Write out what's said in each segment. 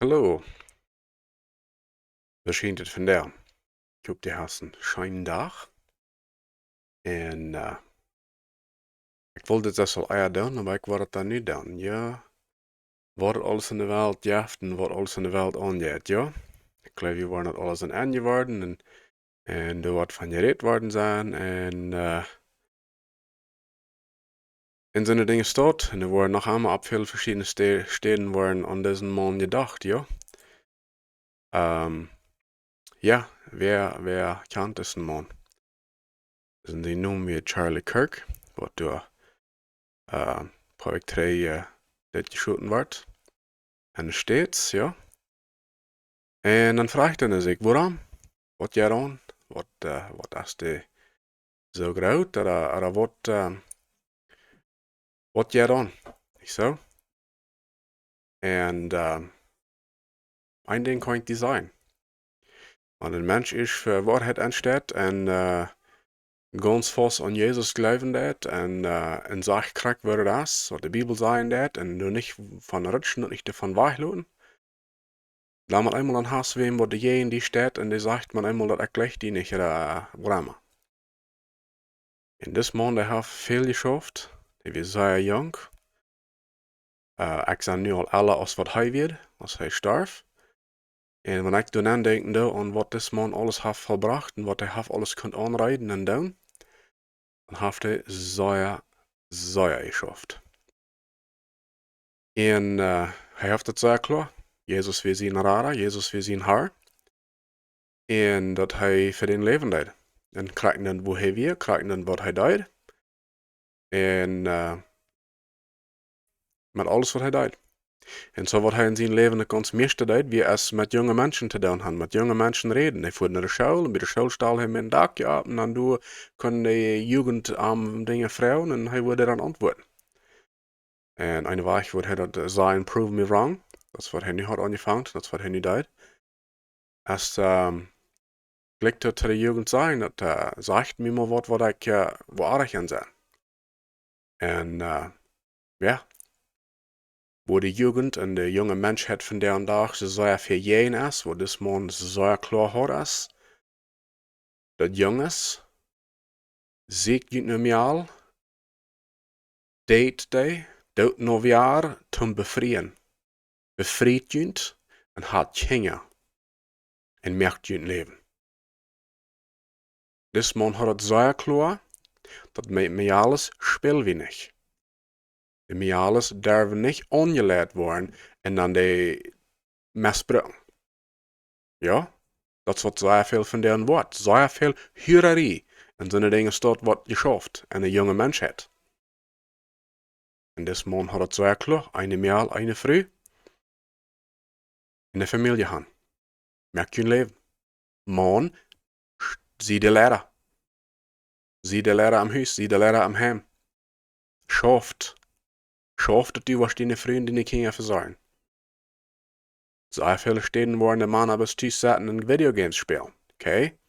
Hallo, we zien het vandaag. Ik hoop die hast een schönen dag. En ik wilde het dus al eerder doen, maar ik word het dan niet doen. Ja, wat alles in de wereld jaft en wat alles in de wereld aangeet, ja. Ik geloof, je wordt niet alles in aangeworden en er wordt van gereed worden zijn en zo'n dingen staat. En er worden nog allemaal op veel verschillende steden worden aan deze man gedacht, ja. Ja, wer kent deze man? Dus die noemen we Charlie Kirk, wat door project 3 dit geschoten wordt. En steeds, ja. En dan vraagt hij zich, waarom? Wat jij dan? Wat is die zo groot? Oder wat jij dan? Zo. En een ding kan ik die zijn. Want een mens is voor waarheid aanstaat en ganz vast aan Jezus geloven dat en zag krijgt wat het is, wat de Bibel zei dat en nu niet van rutschen en niet ervan weglopen. Laat man eenmaal aan haast weten wat de in die staat en die zegt man eenmaal dat ik leg die niet brengen. In dit maand heeft veel geschafft. Die was zeer jong. Ik zijn nu al alle als wat hij werd, als hij starf. En wanneer ik toen aandenken aan wat dit man alles heeft volbracht en wat hij heeft alles kunt aanrijden en doen, dan heeft hij zeer geschafft. En hij heeft het zeer klaar. Jezus weer zijn rara, Jezus weer zijn haar. En dat hij voor den leven deed. En krijgen dan wo hij weer, krijgen dan wat hij deed. En met alles wat hij deed. En zo wat hij in zijn leven het meeste deed, wie als met jonge mensen te doen had, met jonge mensen reden. Hij voerde naar de school, en bij de school stal hij met een dakje op, en dan kon de jugend dingen vragen, en hij wilde dan antwoorden. En een week wordt hij dat zijn, prove me wrong. Dat is wat hij nu had aangevangen, dat is wat hij nu deed. Als klikt het de jugend zijn, dat zegt me maar wat ik waardig aan zijn. En ja, wo de jugend en de jonge mensheid van vandaag zo zeer verjeen is, wo dus man zeer klaar had is, dat jongens, ziek niet meer, deed die, dood nog jaar, te bevrijen. Bevrijd junt en had kingen. En merkt junt leven. Dus man had het zeer klaar, dat met alles speel we niet. De met alles durven niet ongeleid worden en dan de misbruiken. Ja? Dat is wat zeer veel van deren wordt. Zeer veel hiërarchie. En zo'n dingen staat wat geschaft en een jonge mens heeft. En deze man had het zeer klaar. Eine Meal, eine vrouw. En een familie gaan. Merk je leven. Man, zie de leraar. Zie de leraar am huis, zie de leraar am heim. Schaft. Schaft dat u was die vrienden die kinderen verzorgen. Zeer viele steden worden de mannen bis thuis zaten en videogames spelen. Okay?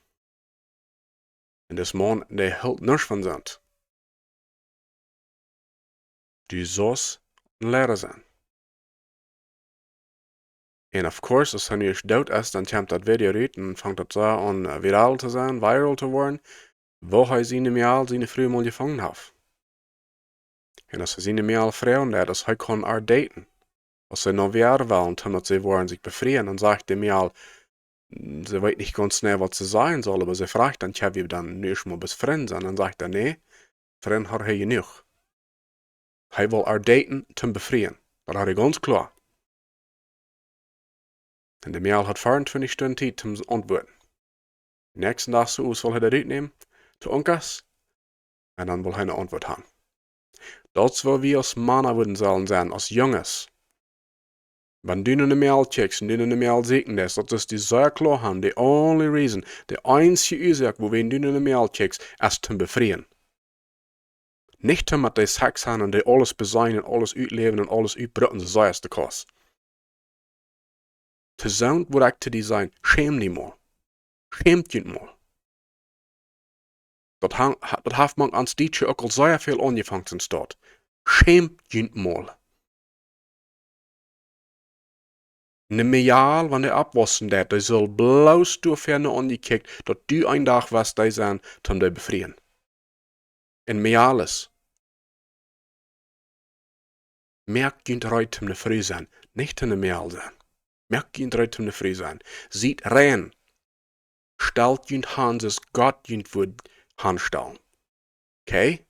En deze man, die hield niks van zijn. Du zoals een leraar zijn. En of course, als hij nu eens dood is, dan komt dat video uit en vangt dat zo aan viral te zijn, viral te worden, wo hij zijn meal, zijn vrouw mal gevangen heeft. En als hij zijn meal vrouwen heeft, als hij kan haar daten. Als hij nog weer willen, dan ze worden zich befreien, dan sagt de meal, ze weet niet ganz schnell, wat ze sagen soll, aber sie fragt dann, tja, wie dann nu eens mal bis Freund sein, dann sagt er, nee, Freund hat hij genoeg. Hij wil haar daten, te befreien. Dat had hij ganz klar. En de meal had 24 Stunden tijd om te antwoorden. Nächsten dag zo zal hij dat uitnemen, te onkas, en dan wil hij een antwoord hebben. Dat is wat we als mannen willen zullen zijn, als jongens. Wenn du eine Mail checkst und du eine Mail sehen lässt, dat is die zeer klar haben, the only reason, de einzige Ursache, wo du eine Mail checkst, ist zum befreien. Nicht damit die Sex haben und die alles besein und alles uitleven und alles uitbrutten, so sei es der Kurs. Te zijn wat ik te die zijn, schäm die mal. Schämt je mal. Dat heeft man ans Dietje ook al zeer veel angefangen in staat. Schäm je mal. Ne Meal, wann der abwassen dat, der soll bloß durch Ferne angekickt, dat du ein Tag was die sein, zum die befrieren. En Meales. Merk gint reit zum ne Früh sein, nicht in ne Meal sein. Merk gint reit zum ne Früh sein. Sieht rein. Stellt jünt Hans es Gott jünt would handstellen. Okay?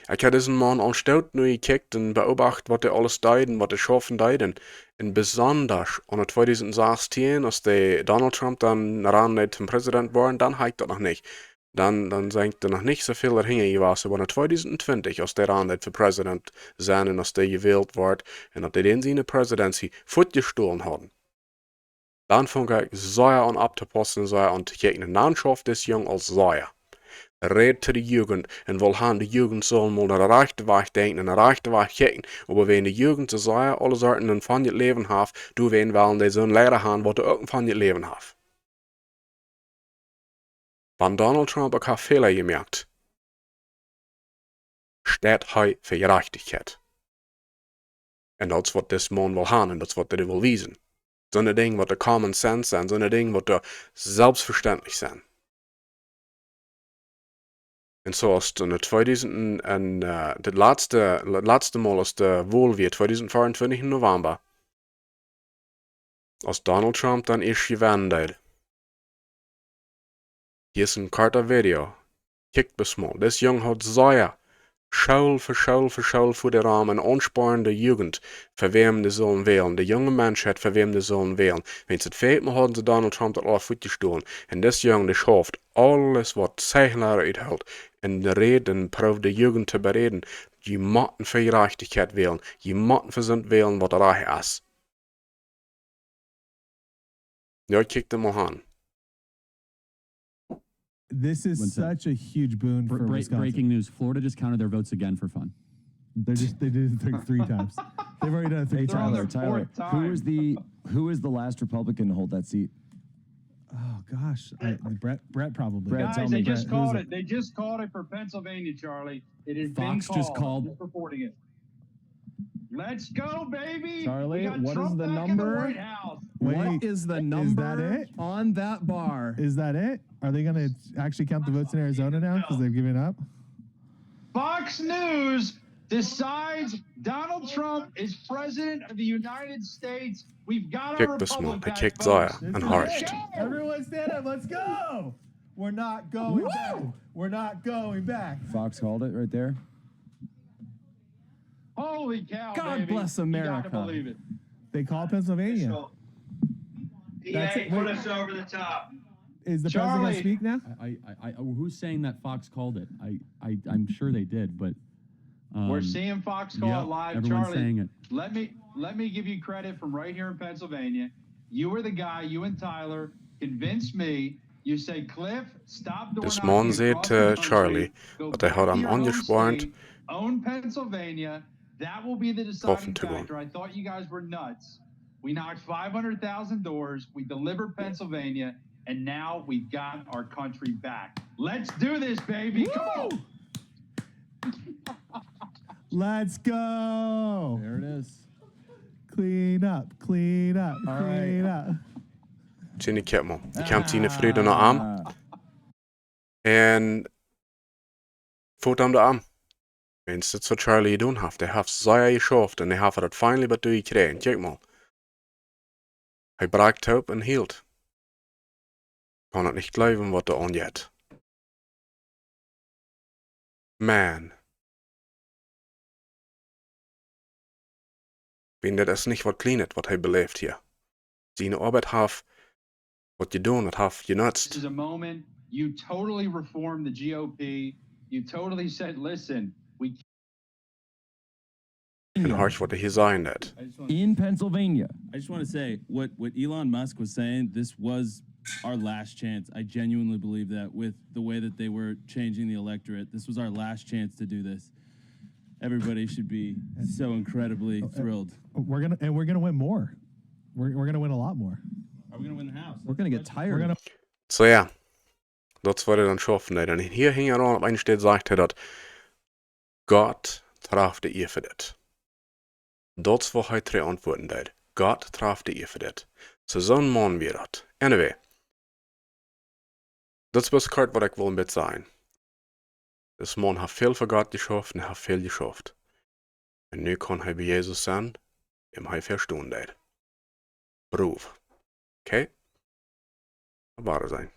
Ich heb diesen Mann anstaut nu gekickt und beobacht, wat er alles deiden, wat er schaffen deiden. Und besonders an 2016, als der Donald Trump dann ran zum Präsident war, dann heißt das noch nicht. Dann sagt er noch nicht so viel dahinter gewesen, aber 2020, als der ran für Präsident sein und als der gewählt wird, und dass der in seine Presidency fortgestohlen haben. Dann fing ich sehr an abzupassen, sehr an zu kicken. Dann schafft das Jung als sehr. Red zu der Jugend und will haben, die Jugend soll mal nach der rechten Weg denken und der rechten Weg kicken. Aber wenn die Jugend zu sehr alle Sorten von ihr Leben hat, du wen wollen die so ein Lehrer haben, was du auch von ihr Leben hat. Wenn Donald Trump auch Fehler gemerkt, steht er für Gerechtigkeit. Und das ist, was das Mann will haben und das ist, was er will wiesen. So eine Ding, was der Common Sense sein, so eine Ding, was der selbstverständlich sein. Und so als in 2000 en das letzte Mal als der Wahl wird, 2024 im November, als Donald Trump dann erst gewonnen hat. Hier ist ein korter Video. Kijk bis mal. Das Jung hat sehr Schul für den Rahmen ansporende Jugend, für wem die sollen wählen. Der junge Mensch hat für wem die sollen wählen. Wenn sie fehlt, haben sie Donald Trump das alles fortgestohlen. Und das Jung, der schafft alles, was Zeichner uithält, in der Reden, probt die Jugend zu bereden. Die müssen für Gerechtigkeit wählen. Die müssen für sind wählen, was reich ist. Ja, kick them mal an. This is such a huge boon for Wisconsin. Breaking news: Florida just counted their votes again for fun. They did it like 3 times. They've already done it 3 times. Tyler, who is the last Republican to hold that seat? Oh gosh, Brett probably. Brett, Guys, they just called it. They just called it for Pennsylvania, Charlie. It has Fox been just called. Just reporting it. Let's go, baby. Charlie, we got what is Trump the back in the number? White House. Wait, is the is number that it? on that bar? Is that it? Are they going to actually count the votes in Arizona now because they've given up? Fox News decides Donald Trump is president of the United States. We've got our Kick this republic one. back, Kick folks. Zaya This and is Harsh. it. Everyone stand up. Let's go. We're not going back. We're not going back. Fox called it right there. Holy cow, God baby. bless You America. gotta believe it. They call Pennsylvania. That's it. put us over the top. Is the president going to speak now? Who's saying that Fox called it? I'm sure they did, but We're seeing Fox call it live. everyone's Charlie, saying it. let me give you credit from right here in Pennsylvania. You were the guy, you and Tyler, convinced me. You say, Cliff, stop doing Dus man zegt Charlie, dat hij had hem angespaard. Own Pennsylvania. That will be the Hoffen deciding to win. factor. I thought you guys were nuts. We knocked 500,000 doors. We delivered Pennsylvania. And now we've got our country back. Let's do this, baby. Come on. Let's go. There it is. Clean up, clean up, All clean up. Sine Kettmann. Die kam sine Friede nach Arm. En voet hem de arm. En dat is wat Charlie doen heeft. Hij heeft zeer geschafft en hij heeft het finally wat gekregen. Kijk mal. Hij braakt op en hield. Kan het niet geloven wat er aangeht. Man. Wenn das nicht wat klein wat hij beleeft hier. Seine Arbeit heeft wat je doen, het heeft genutzt. This is a moment you totally reformed the GOP. You totally said, listen, we En harsh wat hij zei net. In Pennsylvania. I just want to say what Elon Musk was saying. This was our last chance. I genuinely believe that with the way that they were changing the electorate, this was our last chance to do this. Everybody should be so incredibly thrilled. We're gonna win more. We're gonna win a lot more. Are we gonna win the House? We're going to get tired. We're gonna. So ja, dat wat hij dan schaffen deed. En hier hing er aan op een sted, zegt hij dat God traf de eer voor dit. Dat wat hij 3 antwoorden deed. God traf de je voor dit. So zo'n man weer dat. Anyway. Dat is best kort wat ik wil een beetje zeggen. Dus man heeft veel voor God geschaft en heeft veel geschaft. En nu kan hij bij Jezus zijn, en hij verstaan deed. Proef. Oké? Dat war zijn.